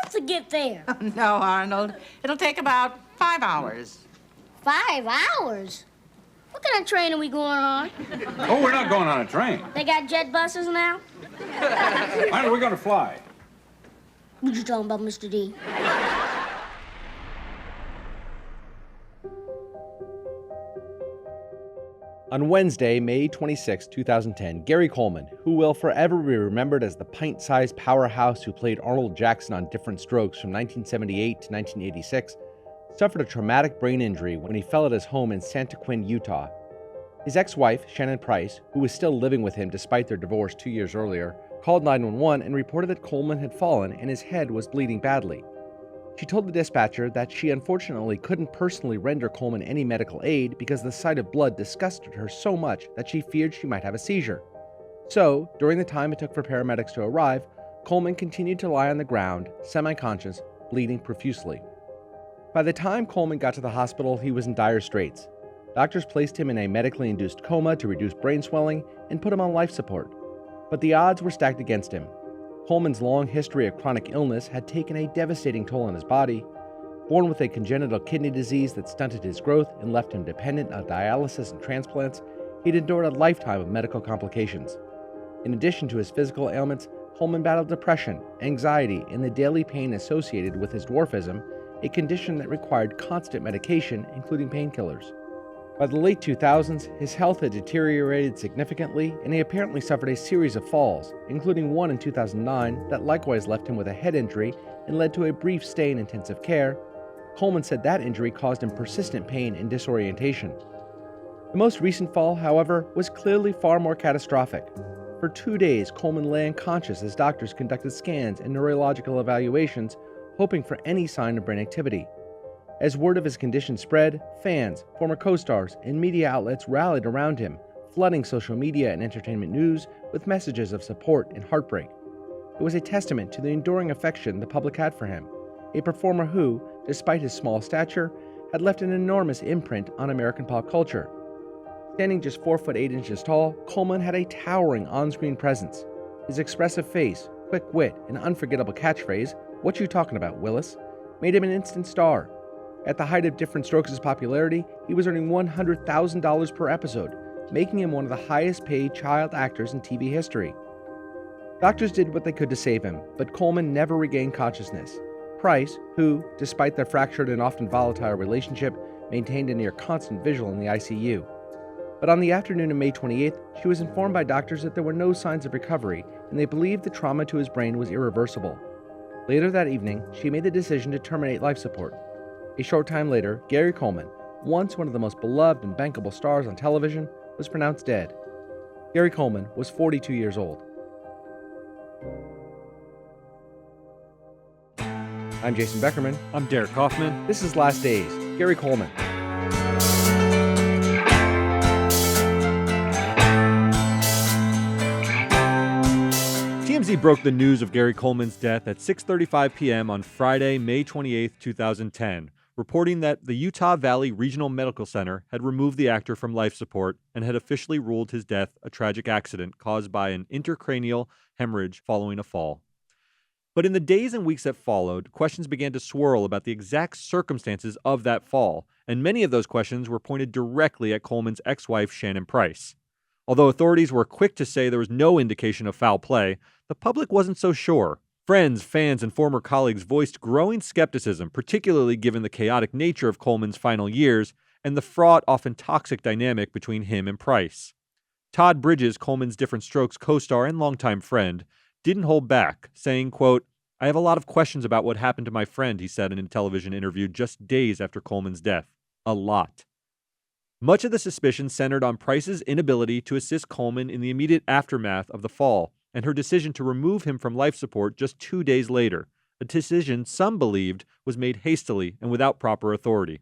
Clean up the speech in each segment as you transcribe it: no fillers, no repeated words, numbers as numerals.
else to get there. No, Arnold. It'll take about 5 hours. 5 hours? What kind of train are we going on? Oh, we're not going on a train. They got jet buses now? Arnold, we're going to fly. What you talking about, Mr. D? On Wednesday, May 26, 2010, Gary Coleman, who will forever be remembered as the pint-sized powerhouse who played Arnold Jackson on Diff'rent Strokes from 1978 to 1986, suffered a traumatic brain injury when he fell at his home in Santa Quin, Utah. His ex-wife, Shannon Price, who was still living with him despite their divorce 2 years earlier, called 911 and reported that Coleman had fallen and his head was bleeding badly. She told the dispatcher that she unfortunately couldn't personally render Coleman any medical aid because the sight of blood disgusted her so much that she feared she might have a seizure. So, during the time it took for paramedics to arrive, Coleman continued to lie on the ground, semi-conscious, bleeding profusely. By the time Coleman got to the hospital, he was in dire straits. Doctors placed him in a medically induced coma to reduce brain swelling and put him on life support. But the odds were stacked against him. Coleman's long history of chronic illness had taken a devastating toll on his body. Born with a congenital kidney disease that stunted his growth and left him dependent on dialysis and transplants, he'd endured a lifetime of medical complications. In addition to his physical ailments, Coleman battled depression, anxiety, and the daily pain associated with his dwarfism, a condition that required constant medication, including painkillers. By the late 2000s, his health had deteriorated significantly, and he apparently suffered a series of falls, including one in 2009 that likewise left him with a head injury and led to a brief stay in intensive care. Coleman said that injury caused him persistent pain and disorientation. The most recent fall, however, was clearly far more catastrophic. For 2 days, Coleman lay unconscious as doctors conducted scans and neurological evaluations, hoping for any sign of brain activity. As word of his condition spread, fans, former co-stars, and media outlets rallied around him, flooding social media and entertainment news with messages of support and heartbreak. It was a testament to the enduring affection the public had for him, a performer who, despite his small stature, had left an enormous imprint on American pop culture. Standing just 4 foot 8 inches tall, Coleman had a towering on-screen presence. His expressive face, quick wit, and unforgettable catchphrase, "What you talking about, Willis?" made him an instant star. At the height of Diff'rent Strokes' popularity, he was earning $100,000 per episode, making him one of the highest-paid child actors in TV history. Doctors did what they could to save him, but Coleman never regained consciousness. Price, who, despite their fractured and often volatile relationship, maintained a near constant vigil in the ICU. But on the afternoon of May 28th, she was informed by doctors that there were no signs of recovery, and they believed the trauma to his brain was irreversible. Later that evening, she made the decision to terminate life support. A short time later, Gary Coleman, once one of the most beloved and bankable stars on television, was pronounced dead. Gary Coleman was 42 years old. I'm Jason Beckerman. I'm Derek Kaufman. This is Last Days, Gary Coleman. TMZ broke the news of Gary Coleman's death at 6:35 p.m. on Friday, May 28, 2010, reporting that the Utah Valley Regional Medical Center had removed the actor from life support and had officially ruled his death a tragic accident caused by an intracranial hemorrhage following a fall. But in the days and weeks that followed, questions began to swirl about the exact circumstances of that fall, and many of those questions were pointed directly at Coleman's ex-wife, Shannon Price. Although authorities were quick to say there was no indication of foul play, the public wasn't so sure. Friends, fans, and former colleagues voiced growing skepticism, particularly given the chaotic nature of Coleman's final years and the fraught, often toxic dynamic between him and Price. Todd Bridges, Coleman's Diff'rent Strokes co-star and longtime friend, didn't hold back, saying, quote, "I have a lot of questions about what happened to my friend," he said in a television interview just days after Coleman's death. A lot. Much of the suspicion centered on Price's inability to assist Coleman in the immediate aftermath of the fall, and her decision to remove him from life support just 2 days later, a decision some believed was made hastily and without proper authority.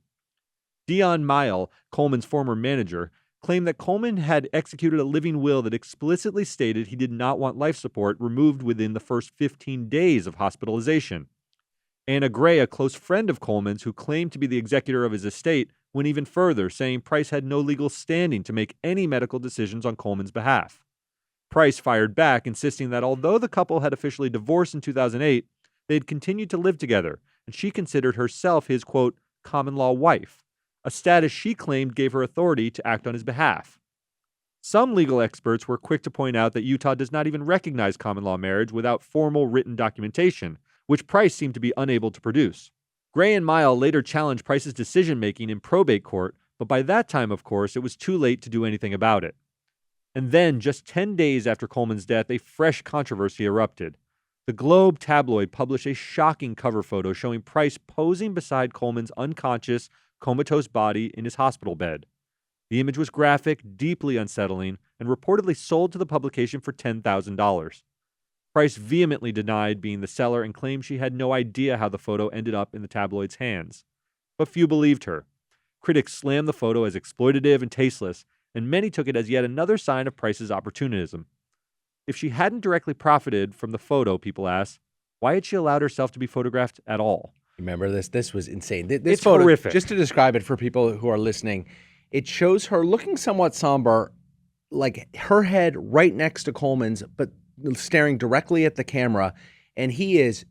Dion Mile, Coleman's former manager, claimed that Coleman had executed a living will that explicitly stated he did not want life support removed within the first 15 days of hospitalization. Anna Gray, a close friend of Coleman's who claimed to be the executor of his estate, went even further, saying Price had no legal standing to make any medical decisions on Coleman's behalf. Price fired back, insisting that although the couple had officially divorced in 2008, They had continued to live together, and she considered herself his, quote, common-law wife, a status she claimed gave her authority to act on his behalf. Some legal experts were quick to point out that Utah does not even recognize common-law marriage without formal written documentation, which Price seemed to be unable to produce. Gray and Mile later challenged Price's decision-making in probate court, but by that time, of course, it was too late to do anything about it. And then, just 10 days after Coleman's death, a fresh controversy erupted. The Globe tabloid published a shocking cover photo showing Price posing beside Coleman's unconscious, comatose body in his hospital bed. The image was graphic, deeply unsettling, and reportedly sold to the publication for $10,000. Price vehemently denied being the seller and claimed she had no idea how the photo ended up in the tabloid's hands. But few believed her. Critics slammed the photo as exploitative and tasteless, and many took it as yet another sign of Price's opportunism. If she hadn't directly profited from the photo, people asked, why had she allowed herself to be photographed at all? Remember this? This was insane. This It's photo, horrific. just to describe it for people who are listening, it shows her looking somewhat somber, like her head right next to Coleman's, but staring directly at the camera. And he's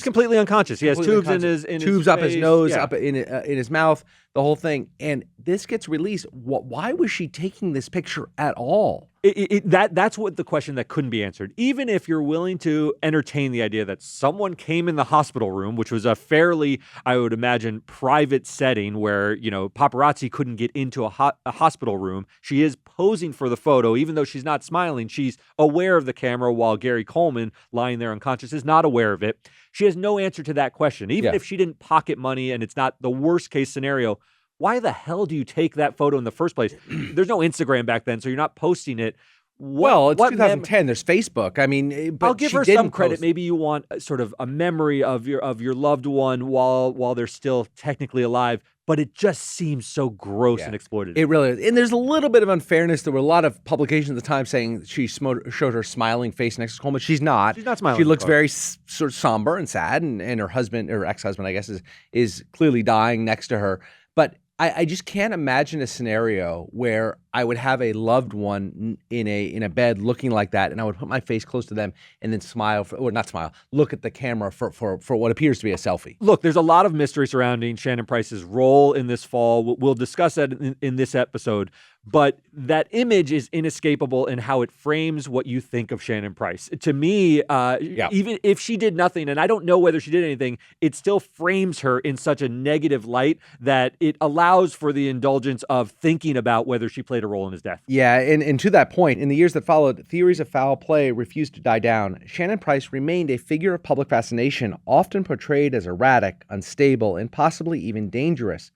completely unconscious. He has completely tubes unconscious. in his tubes up his face. nose, Yeah. up in his mouth, the whole thing. And this gets released. Why was she taking this picture at all? That's what the question that couldn't be answered. Even if you're willing to entertain the idea that someone came in the hospital room, which was a fairly, I would imagine, private setting where, paparazzi couldn't get into a hospital room. She is posing for the photo. Even though she's not smiling, she's aware of the camera, while Gary Coleman, lying there unconscious, is not aware of it. She has no answer to that question. Even if she didn't pocket money and it's not the worst case scenario, why the hell do you take that photo in the first place? There's no Instagram back then, so you're not posting it. It's 2010. There's Facebook. I mean, but I'll give she her didn't some credit. post. Maybe you want sort of a memory of your loved one while they're still technically alive, but it just seems so gross and exploitative. It really is. And there's a little bit of unfairness. There were a lot of publications at the time saying she showed her smiling face next to Coleman. She's not. She's not smiling. She looks very sort of somber and sad, and her husband, or ex-husband, I guess, is clearly dying next to her. But I just can't imagine a scenario where I would have a loved one in a bed looking like that, and I would put my face close to them and then smile, or not smile, look at the camera for what appears to be a selfie. Look, there's a lot of mystery surrounding Shannon Price's role in this fall. We'll discuss that in this episode. But that image is inescapable in how it frames what you think of Shannon Price. To me, even if she did nothing, and I don't know whether she did anything, it still frames her in such a negative light that it allows for the indulgence of thinking about whether she played a role in his death. Yeah, and to that point, in the years that followed, theories of foul play refused to die down. Shannon Price remained a figure of public fascination, often portrayed as erratic, unstable, and possibly even dangerous.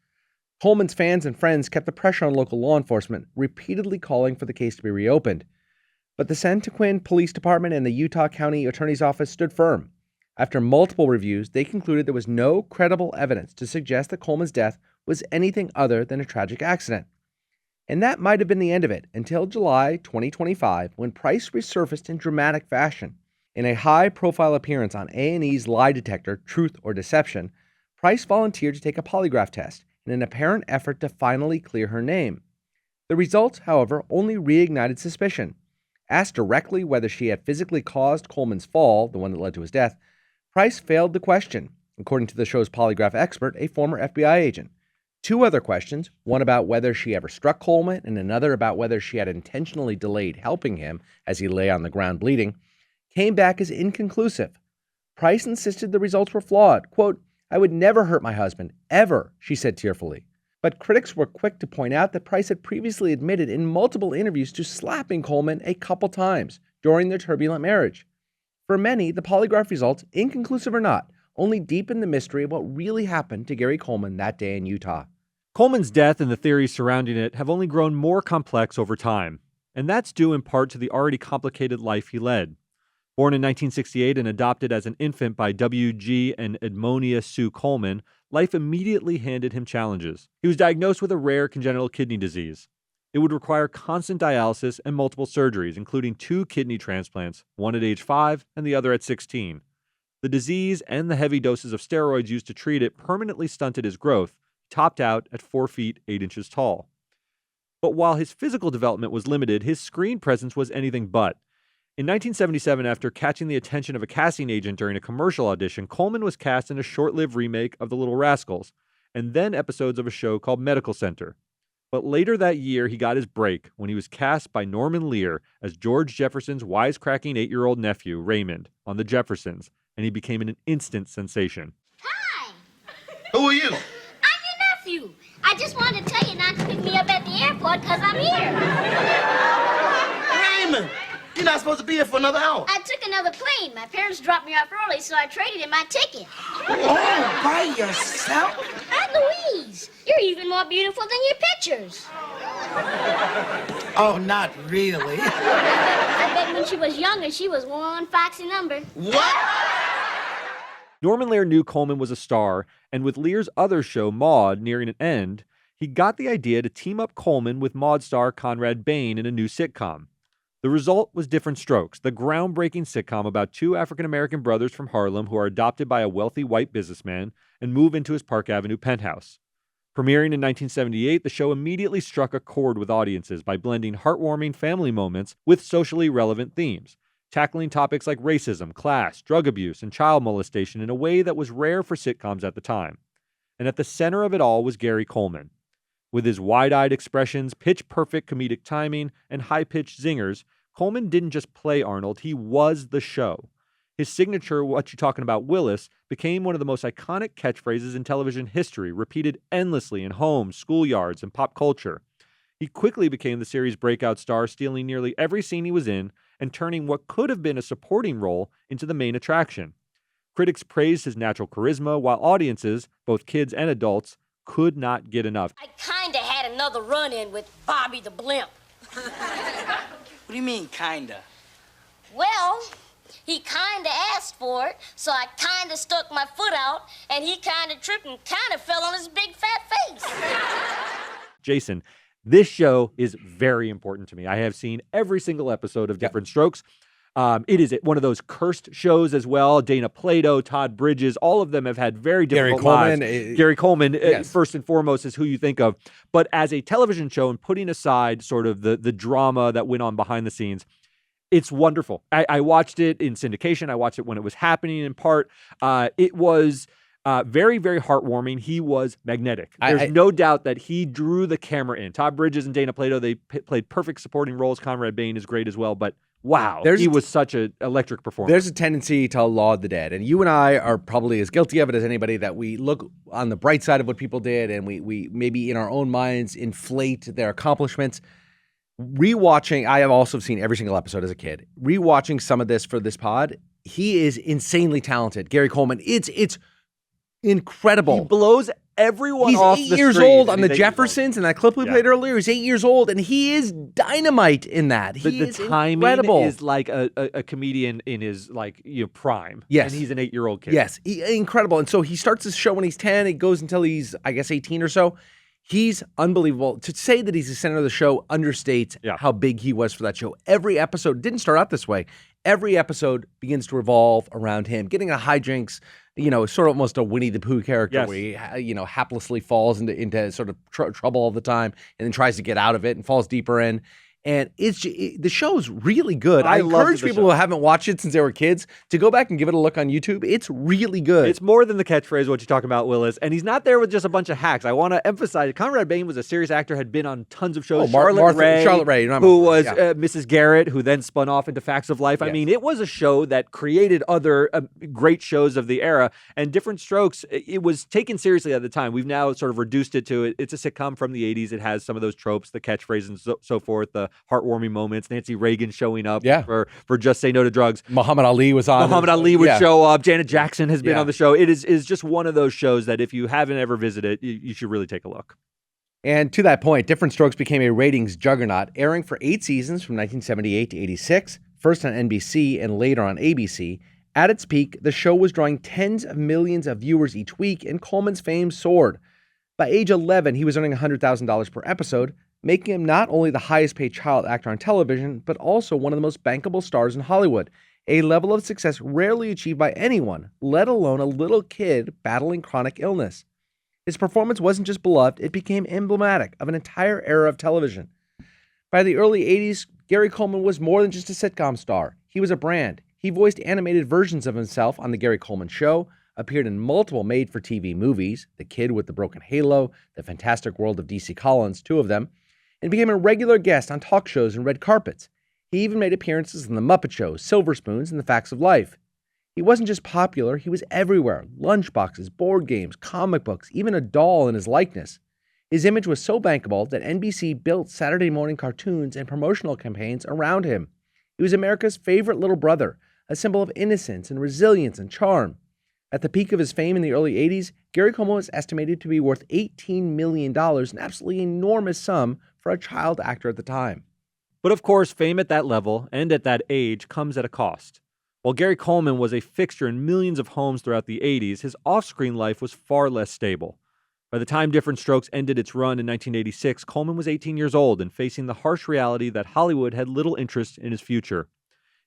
Coleman's fans and friends kept the pressure on local law enforcement, repeatedly calling for the case to be reopened. But the Santaquin Police Department and the Utah County Attorney's Office stood firm. After multiple reviews, they concluded there was no credible evidence to suggest that Coleman's death was anything other than a tragic accident. And that might have been the end of it until July 2025, when Price resurfaced in dramatic fashion. In a high-profile appearance on A&E's lie detector, Truth or Deception, Price volunteered to take a polygraph test in an apparent effort to finally clear her name. The results, however, only reignited suspicion. Asked directly whether she had physically caused Coleman's fall, the one that led to his death, Price failed the question, according to the show's polygraph expert, a former FBI agent. Two other questions, one about whether she ever struck Coleman and another about whether she had intentionally delayed helping him as he lay on the ground bleeding, came back as inconclusive. Price insisted the results were flawed. Quote, "I would never hurt my husband, ever," she said tearfully. But critics were quick to point out that Price had previously admitted in multiple interviews to slapping Coleman a couple times during their turbulent marriage. For many, the polygraph results, inconclusive or not, only deepened the mystery of what really happened to Gary Coleman that day in Utah. Coleman's death and the theories surrounding it have only grown more complex over time, and that's due in part to the already complicated life he led. Born in 1968 and adopted as an infant by W.G. and Edmonia Sue Coleman, life immediately handed him challenges. He was diagnosed with a rare congenital kidney disease. It would require constant dialysis and multiple surgeries, including 2 kidney transplants, one at age 5 and the other at 16. The disease and the heavy doses of steroids used to treat it permanently stunted his growth, topped out at 4 feet 8 inches tall. But while his physical development was limited, his screen presence was anything but. In 1977, after catching the attention of a casting agent during a commercial audition, Coleman was cast in a short-lived remake of The Little Rascals, and then episodes of a show called Medical Center. But later that year, he got his break when he was cast by Norman Lear as George Jefferson's wisecracking 8-year-old nephew, Raymond, on The Jeffersons, and he became an instant sensation. Hi. Who are you? I'm your nephew. I just wanted to tell you not to pick me up at the airport because I'm here. Raymond! You're not supposed to be here for another hour. I took another plane. My parents dropped me off early, so I traded in my ticket. Oh, by yourself? I'm Louise. You're even more beautiful than your pictures. Oh, not really. I bet when she was younger, she was one foxy number. What? Norman Lear knew Coleman was a star, and with Lear's other show, Maude, nearing an end, he got the idea to team up Coleman with Maude star Conrad Bain in a new sitcom. The result was Diff'rent Strokes, the groundbreaking sitcom about two African-American brothers from Harlem who are adopted by a wealthy white businessman and move into his Park Avenue penthouse. Premiering in 1978, the show immediately struck a chord with audiences by blending heartwarming family moments with socially relevant themes, tackling topics like racism, class, drug abuse, and child molestation in a way that was rare for sitcoms at the time. And at the center of it all was Gary Coleman. With his wide-eyed expressions, pitch-perfect comedic timing, and high-pitched zingers, Coleman didn't just play Arnold, he was the show. His signature, "What You Talking About, Willis," became one of the most iconic catchphrases in television history, repeated endlessly in homes, schoolyards, and pop culture. He quickly became the series' breakout star, stealing nearly every scene he was in and turning what could have been a supporting role into the main attraction. Critics praised his natural charisma, while audiences, both kids and adults, could not get enough. I kinda had another run-in with Bobby the Blimp. What do you mean, kinda? Well, he kinda asked for it, so I kinda stuck my foot out, and he kinda tripped and kinda fell on his big fat face. Jason, this show is very important to me. I have seen every single episode of Diff'rent Strokes. It is one of those cursed shows as well. Dana Plato, Todd Bridges, all of them have had very difficult lives. Gary Coleman, yes. First and foremost, is who you think of. But as a television show, and putting aside sort of the drama that went on behind the scenes, it's wonderful. I watched it in syndication. I watched it when it was happening in part. It was very, very heartwarming. He was magnetic. There's no doubt that he drew the camera in. Todd Bridges and Dana Plato, they played perfect supporting roles. Conrad Bain is great as well, but wow, he was such an electric performer. There's a tendency to laud the dead, and you and I are probably as guilty of it as anybody, that we look on the bright side of what people did, and we maybe in our own minds inflate their accomplishments. Rewatching, I have also seen every single episode as a kid. Rewatching some of this for this pod, he is insanely talented. Gary Coleman, it's incredible. He blows everyone off the He's 8 years screen, old on and the he's 8 years Jeffersons, and that clip we played earlier, he's 8 years old, and he is dynamite in that. The timing incredible. is like a comedian in his prime. Yes. And he's an 8-year-old kid. Yes, incredible. And so he starts this show when he's 10. It goes until he's, I guess, 18 or so. He's unbelievable. To say that he's the center of the show understates how big he was for that show. Every episode didn't start out this way. Every episode begins to revolve around him getting a hijinks, sort of almost a Winnie the Pooh character where he, haplessly falls into sort of trouble all the time and then tries to get out of it and falls deeper in. And the show's really good. I encourage people who haven't watched it since they were kids to go back and give it a look on YouTube. It's really good. It's more than the catchphrase, "What You Talking About, Willis?" And he's not there with just a bunch of hacks. I want to emphasize, Conrad Bain was a serious actor, had been on tons of shows. Charlotte Ray, who was Mrs. Garrett, who then spun off into Facts of Life. Yes. I mean, it was a show that created other great shows of the era. And Diff'rent Strokes, it was taken seriously at the time. We've now sort of reduced it to it's a sitcom from the 80s. It has some of those tropes, the catchphrases and so forth, the heartwarming moments, Nancy Reagan showing up for Just Say No to Drugs. Muhammad Ali was on. Muhammad Ali would show up. Janet Jackson has been on the show. It is just one of those shows that if you haven't ever visited, you should really take a look. And to that point, Diff'rent Strokes became a ratings juggernaut, airing for 8 seasons from 1978 to 86, first on NBC and later on ABC. At its peak, the show was drawing tens of millions of viewers each week, and Coleman's fame soared. By age 11, he was earning $100,000 per episode, making him not only the highest paid child actor on television, but also one of the most bankable stars in Hollywood, a level of success rarely achieved by anyone, let alone a little kid battling chronic illness. His performance wasn't just beloved, it became emblematic of an entire era of television. By the early 80s, Gary Coleman was more than just a sitcom star. he was a brand. He voiced animated versions of himself on The Gary Coleman Show, appeared in multiple made-for-TV movies, The Kid with the Broken Halo, The Fantastic World of DC Collins, 2 of them, and became a regular guest on talk shows and red carpets. He even made appearances on The Muppet Show, Silver Spoons, and The Facts of Life. He wasn't just popular, he was everywhere. Lunchboxes, board games, comic books, even a doll in his likeness. His image was so bankable that NBC built Saturday morning cartoons and promotional campaigns around him. He was America's favorite little brother, a symbol of innocence and resilience and charm. At the peak of his fame in the early 80s, Gary Coleman was estimated to be worth $18 million, an absolutely enormous sum for a child actor at the time. But of course, fame at that level and at that age comes at a cost. While Gary Coleman was a fixture in millions of homes throughout the 80s, his off-screen life was far less stable. By the time Diff'rent Strokes ended its run in 1986, Coleman was 18 years old and facing the harsh reality that Hollywood had little interest in his future.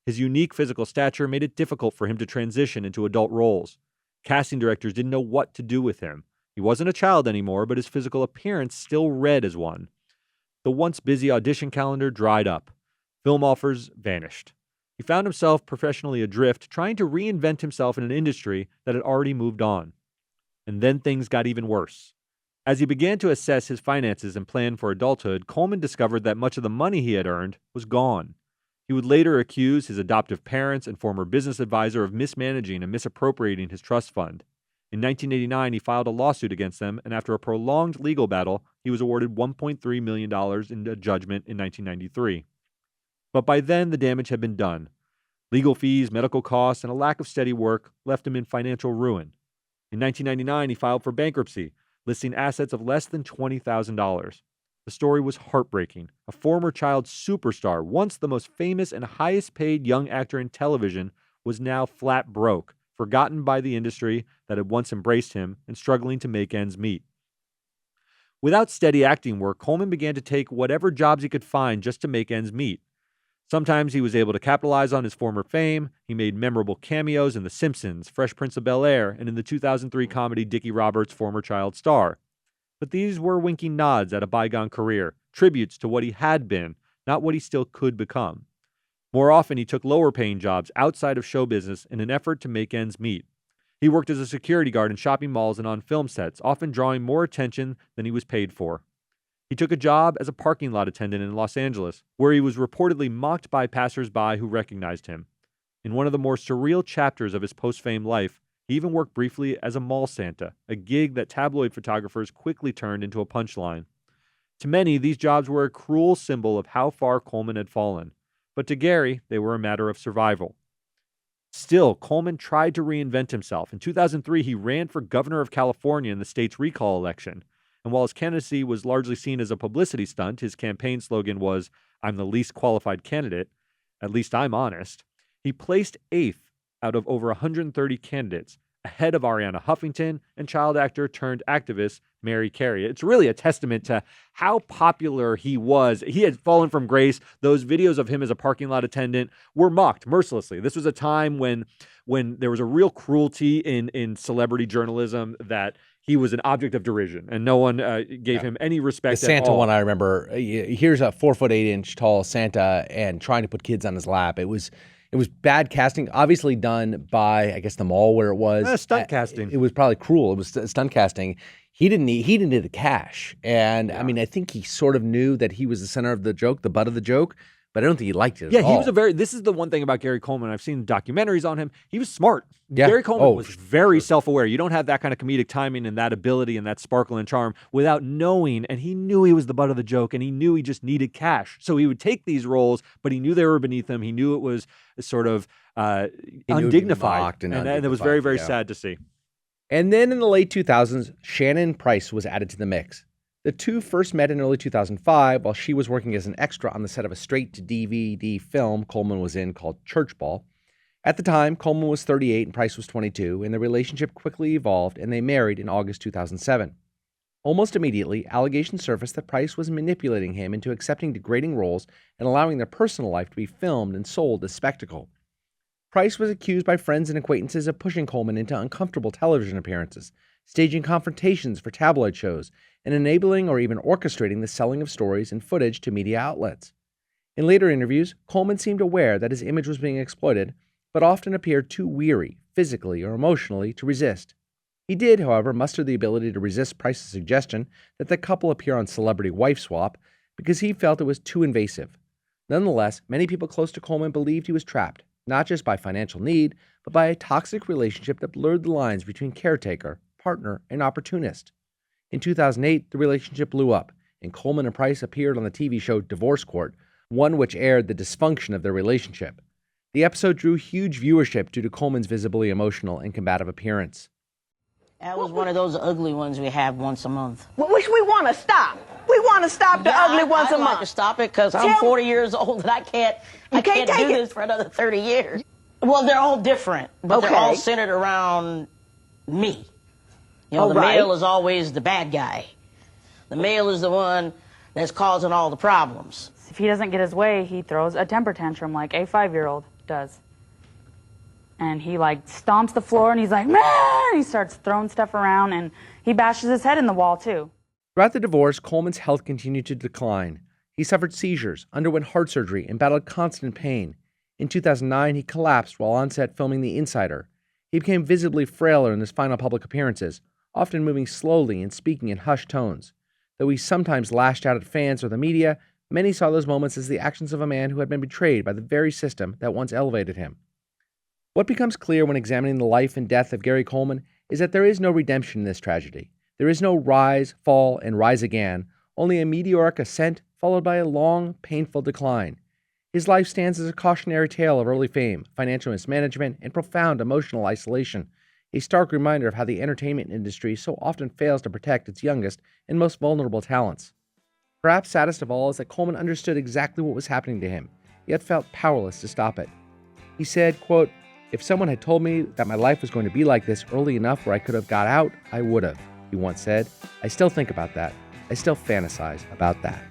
His unique physical stature made it difficult for him to transition into adult roles. Casting directors didn't know what to do with him. He wasn't a child anymore, but his physical appearance still read as one. The once busy audition calendar dried up. Film offers vanished. He found himself professionally adrift, trying to reinvent himself in an industry that had already moved on. And then things got even worse. As he began to assess his finances and plan for adulthood, Coleman discovered that much of the money he had earned was gone. He would later accuse his adoptive parents and former business advisor of mismanaging and misappropriating his trust fund. In 1989, he filed a lawsuit against them, and after a prolonged legal battle, he was awarded $1.3 million in a judgment in 1993. But by then, the damage had been done. Legal fees, medical costs, and a lack of steady work left him in financial ruin. In 1999, he filed for bankruptcy, listing assets of less than $20,000. The story was heartbreaking. A former child superstar, once the most famous and highest-paid young actor in television, was now flat broke, forgotten by the industry that had once embraced him and struggling to make ends meet. Without steady acting work, Coleman began to take whatever jobs he could find just to make ends meet. Sometimes he was able to capitalize on his former fame. He made memorable cameos in The Simpsons, Fresh Prince of Bel-Air, and in the 2003 comedy Dickie Roberts' Former Child Star. But these were winking nods at a bygone career, tributes to what he had been, not what he still could become. More often, he took lower-paying jobs outside of show business in an effort to make ends meet. He worked as a security guard in shopping malls and on film sets, often drawing more attention than he was paid for. He took a job as a parking lot attendant in Los Angeles, where he was reportedly mocked by passers-by who recognized him. In one of the more surreal chapters of his post-fame life, he even worked briefly as a mall Santa, a gig that tabloid photographers quickly turned into a punchline. To many, these jobs were a cruel symbol of how far Coleman had fallen, but to Gary, they were a matter of survival. Still, Coleman tried to reinvent himself. In 2003, he ran for governor of California in the state's recall election. And while his candidacy was largely seen as a publicity stunt, his campaign slogan was, "I'm the least qualified candidate, at least I'm honest," he placed 8th out of over 130 candidates, ahead of Ariana Huffington and child actor turned activist Mary Carey. It's really a testament to how popular he was. He had fallen from grace. Those videos of him as a parking lot attendant were mocked mercilessly. This was a time when there was a real cruelty in celebrity journalism, that he was an object of derision, and no one gave him any respect The Santa at all. one, I remember. Here's a 4'8" tall Santa and trying to put kids on his lap. It was bad casting, obviously done by, I guess, the mall where it was. Stunt casting. It was probably cruel. It was stunt casting. He didn't need the cash, and I mean, I think he sort of knew that he was the center of the joke, the butt of the joke. But I don't think he liked it at all. He was this is the one thing about Gary Coleman. I've seen documentaries on him. He was smart. Yeah. Gary Coleman was very self-aware. You don't have that kind of comedic timing and that ability and that sparkle and charm without knowing. And he knew he was the butt of the joke, and he knew he just needed cash. So he would take these roles, but he knew they were beneath him. He knew it was sort of undignified. And it was very, very sad to see. And then in the late 2000s, Shannon Price was added to the mix. The two first met in early 2005 while she was working as an extra on the set of a straight-to-DVD film Coleman was in called Church Ball. At the time, Coleman was 38 and Price was 22, and the relationship quickly evolved, and they married in August 2007. Almost immediately, allegations surfaced that Price was manipulating him into accepting degrading roles and allowing their personal life to be filmed and sold as spectacle. Price was accused by friends and acquaintances of pushing Coleman into uncomfortable television appearances, staging confrontations for tabloid shows, and enabling or even orchestrating the selling of stories and footage to media outlets. In later interviews, Coleman seemed aware that his image was being exploited, but often appeared too weary, physically or emotionally, to resist. He did, however, muster the ability to resist Price's suggestion that the couple appear on Celebrity Wife Swap because he felt it was too invasive. Nonetheless, many people close to Coleman believed he was trapped, not just by financial need, but by a toxic relationship that blurred the lines between caretaker, partner, and opportunist. In 2008, the relationship blew up, and Coleman and Price appeared on the TV show Divorce Court, one which aired the dysfunction of their relationship. The episode drew huge viewership due to Coleman's visibly emotional and combative appearance. That was one of those ugly ones we have once a month. Which we want to stop. We want to stop the ugly ones a I'd like month. to stop it because I'm 40 years old and I can't do this for another 30 years. Well, they're all different, but they're all centered around me. You know, the male is always the bad guy. The male is the one that's causing all the problems. If he doesn't get his way, he throws a temper tantrum like a 5-year-old does. And he stomps the floor and he's like, man! He starts throwing stuff around and he bashes his head in the wall too. Throughout the divorce, Coleman's health continued to decline. He suffered seizures, underwent heart surgery, and battled constant pain. In 2009, he collapsed while on set filming The Insider. He became visibly frailer in his final public appearances, often moving slowly and speaking in hushed tones. Though he sometimes lashed out at fans or the media, many saw those moments as the actions of a man who had been betrayed by the very system that once elevated him. What becomes clear when examining the life and death of Gary Coleman is that there is no redemption in this tragedy. There is no rise, fall, and rise again, only a meteoric ascent followed by a long, painful decline. His life stands as a cautionary tale of early fame, financial mismanagement, and profound emotional isolation, a stark reminder of how the entertainment industry so often fails to protect its youngest and most vulnerable talents. Perhaps saddest of all is that Coleman understood exactly what was happening to him, yet felt powerless to stop it. He said, quote, "If someone had told me that my life was going to be like this early enough where I could have got out, I would have," he once said. "I still think about that. I still fantasize about that."